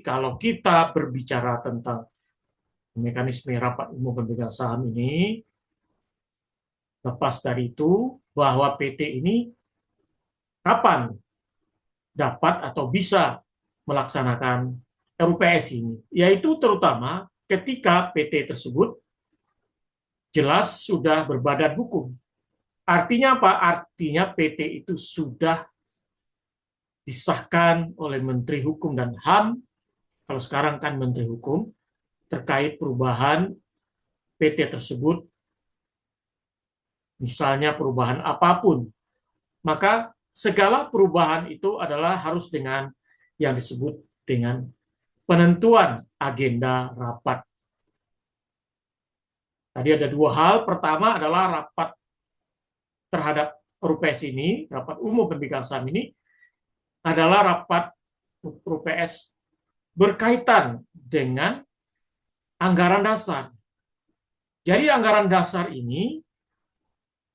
Kalau kita berbicara tentang mekanisme rapat umum pemegang saham ini, lepas dari itu bahwa PT ini kapan dapat atau bisa melaksanakan RUPS ini, yaitu terutama ketika PT tersebut jelas sudah berbadan hukum. Artinya apa? Artinya PT itu sudah disahkan oleh Menteri Hukum dan HAM, kalau sekarang kan Menteri Hukum, terkait perubahan PT tersebut, misalnya perubahan apapun, maka segala perubahan itu adalah harus dengan yang disebut dengan penentuan agenda rapat. Tadi ada dua hal. Pertama adalah rapat terhadap RUPS ini, rapat umum pemegang saham ini, adalah rapat RUPS berkaitan dengan anggaran dasar. Jadi anggaran dasar ini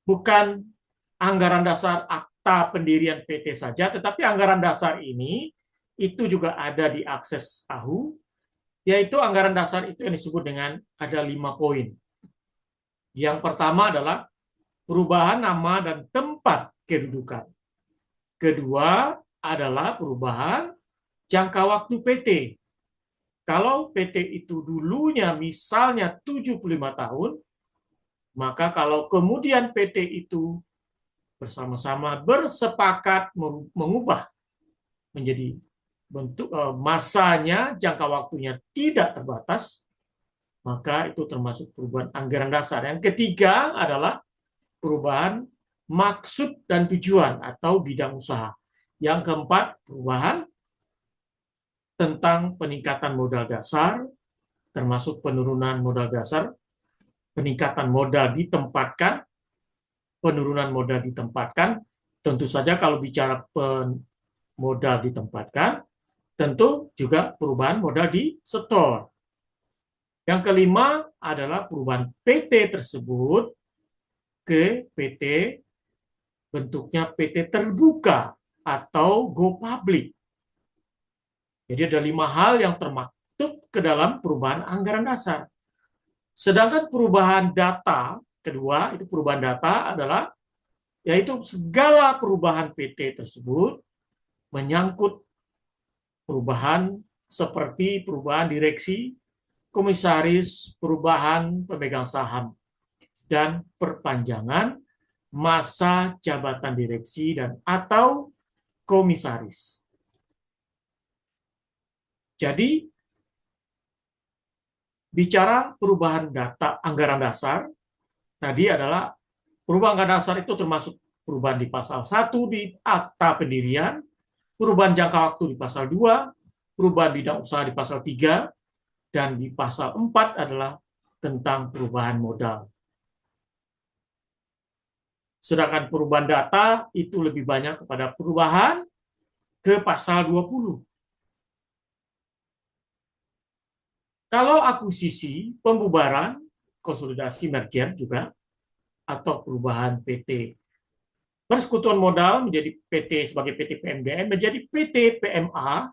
bukan anggaran dasar akta pendirian PT saja, tetapi anggaran dasar ini itu juga ada di akses AHU, yaitu anggaran dasar itu yang disebut dengan ada 5 poin. Yang pertama adalah perubahan nama dan tempat kedudukan. Kedua adalah perubahan jangka waktu PT. Kalau PT itu dulunya misalnya 75 tahun, maka kalau kemudian PT itu bersama-sama bersepakat mengubah menjadi bentuk masanya, jangka waktunya tidak terbatas, maka itu termasuk perubahan anggaran dasar. Yang ketiga adalah perubahan maksud dan tujuan atau bidang usaha. Yang keempat, perubahan tentang peningkatan modal dasar, termasuk penurunan modal dasar, peningkatan modal ditempatkan, penurunan modal ditempatkan. Tentu saja kalau bicara modal ditempatkan, tentu juga perubahan modal di setor. Yang kelima adalah perubahan PT tersebut ke PT bentuknya PT terbuka atau go public. Jadi ada 5 hal yang termaktub ke dalam perubahan anggaran dasar. Sedangkan perubahan data, kedua itu perubahan data adalah yaitu segala perubahan PT tersebut menyangkut perubahan seperti perubahan direksi, komisaris, perubahan pemegang saham, dan perpanjangan masa jabatan direksi dan atau komisaris. Jadi, bicara perubahan data anggaran dasar, tadi adalah perubahan anggaran dasar itu termasuk perubahan di pasal 1 di akta pendirian, perubahan jangka waktu di pasal 2, perubahan bidang usaha di pasal 3, dan di pasal 4 adalah tentang perubahan modal. Sedangkan perubahan data itu lebih banyak kepada perubahan ke pasal 20. Kalau akuisisi, pembubaran, konsolidasi merger juga, atau perubahan PT persekutuan modal menjadi PT sebagai PT PMDN, menjadi PT PMA,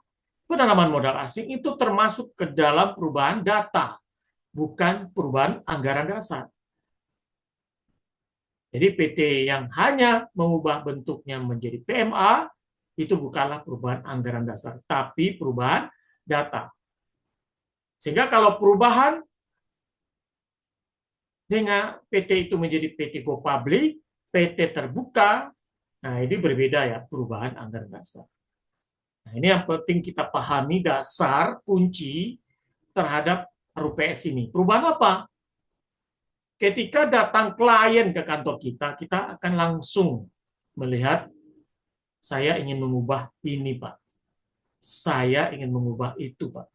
penanaman modal asing, itu termasuk ke dalam perubahan data, bukan perubahan anggaran dasar. Jadi PT yang hanya mengubah bentuknya menjadi PMA, itu bukanlah perubahan anggaran dasar, tapi perubahan data. Sehingga kalau perubahan dengan PT itu menjadi PT Go Public, PT terbuka, nah ini berbeda ya perubahan anggaran dasar. Nah, ini yang penting kita pahami dasar kunci terhadap RUPS ini. Perubahan apa? Ketika datang klien ke kantor kita, kita akan langsung melihat, saya ingin mengubah ini, Pak. Saya ingin mengubah itu, Pak.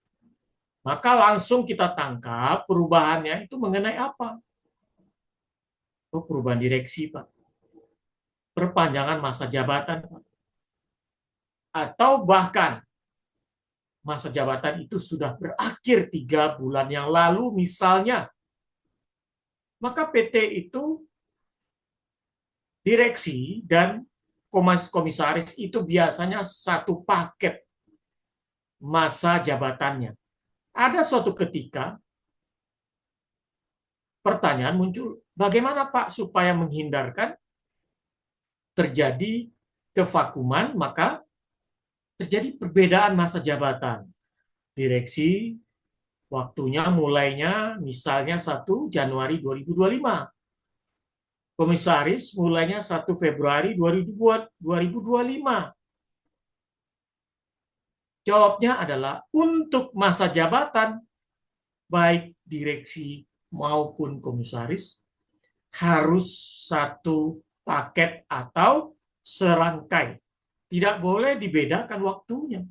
Maka langsung kita tangkap perubahannya itu mengenai apa? Oh, perubahan direksi, Pak. Perpanjangan masa jabatan, Pak. Atau bahkan masa jabatan itu sudah berakhir 3 bulan yang lalu misalnya. Maka PT itu, direksi dan komisaris itu biasanya satu paket. masa jabatannya. Ada suatu ketika pertanyaan muncul, bagaimana Pak supaya menghindarkan terjadi kevakuman, maka terjadi perbedaan masa jabatan. Direksi waktunya mulainya misalnya 1 Januari 2025. Komisaris mulainya 1 Februari 2025. Jawabnya adalah untuk masa jabatan baik direksi maupun komisaris harus satu paket atau serangkai. Tidak boleh dibedakan waktunya.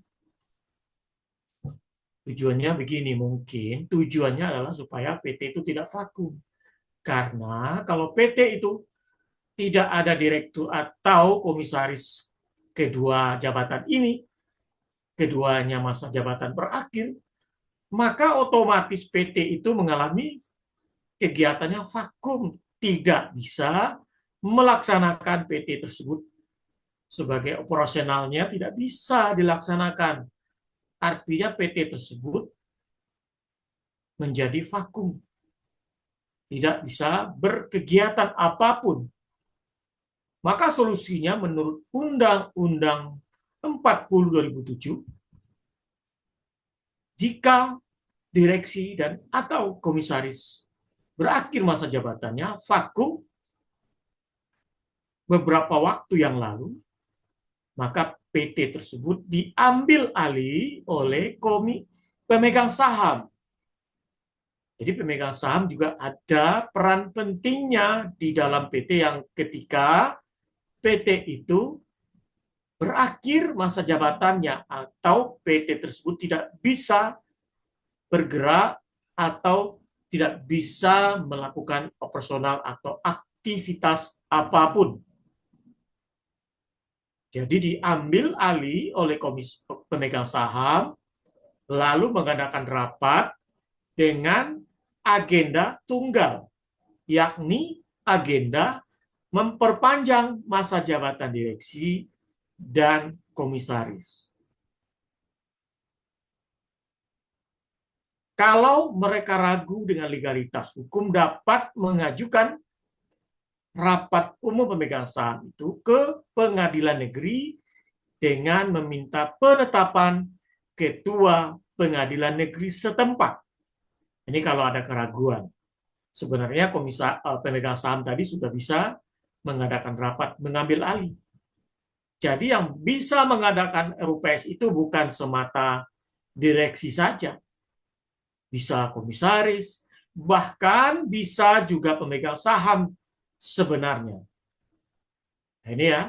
Tujuannya begini, mungkin tujuannya adalah supaya PT itu tidak vakum. Karena kalau PT itu tidak ada direktur atau komisaris kedua jabatan ini, keduanya masa jabatan berakhir, maka otomatis PT itu mengalami kegiatannya vakum, tidak bisa melaksanakan PT tersebut sebagai operasionalnya tidak bisa dilaksanakan. Artinya PT tersebut menjadi vakum, tidak bisa berkegiatan apapun. Maka solusinya menurut Undang-Undang 40 2007, jika direksi dan atau komisaris berakhir masa jabatannya vakum beberapa waktu yang lalu, maka PT tersebut diambil alih oleh pemegang saham. Jadi pemegang saham juga ada peran pentingnya di dalam PT yang ketika PT itu berakhir masa jabatannya atau PT tersebut tidak bisa bergerak atau tidak bisa melakukan operasional atau aktivitas apapun. Jadi diambil alih oleh pemegang saham, lalu mengadakan rapat dengan agenda tunggal, yakni agenda memperpanjang masa jabatan direksi dan komisaris. Kalau mereka ragu dengan legalitas hukum, dapat mengajukan rapat umum pemegang saham itu ke pengadilan negeri dengan meminta penetapan ketua pengadilan negeri setempat. Ini kalau ada keraguan. Sebenarnya pemegang saham tadi sudah bisa mengadakan rapat mengambil alih. Jadi yang bisa mengadakan RUPS itu bukan semata direksi saja. Bisa komisaris, bahkan bisa juga pemegang saham sebenarnya. Nah, ini ya,